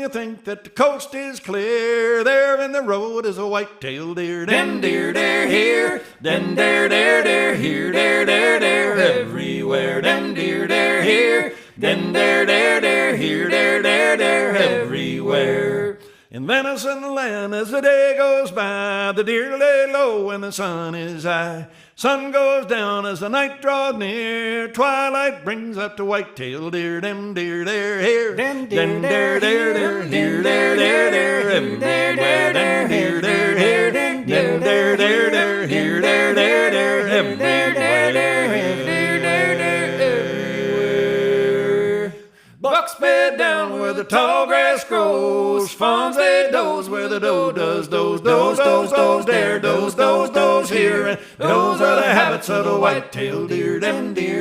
You think that the coast is clear, there in the road is a white-tailed deer. Den deer, dare here, den dare, here, dare, everywhere. Den deer, dare here, den dare, here, dare, everywhere. In venison land, as the day goes by, the deer lay low when the sun is high. Sun goes down as the night draws near. Twilight brings up the white-tailed deer. Dem deer, dare here, den dare, here, dare, everywhere. Den deer, dare here, den dare, here, dare, everywhere. Bucks bed down where the tall grass grows. Fawns they doze where the doe does doze. Doze, dare, doze here. And those are the habits of the white-tailed deer. Dem deer.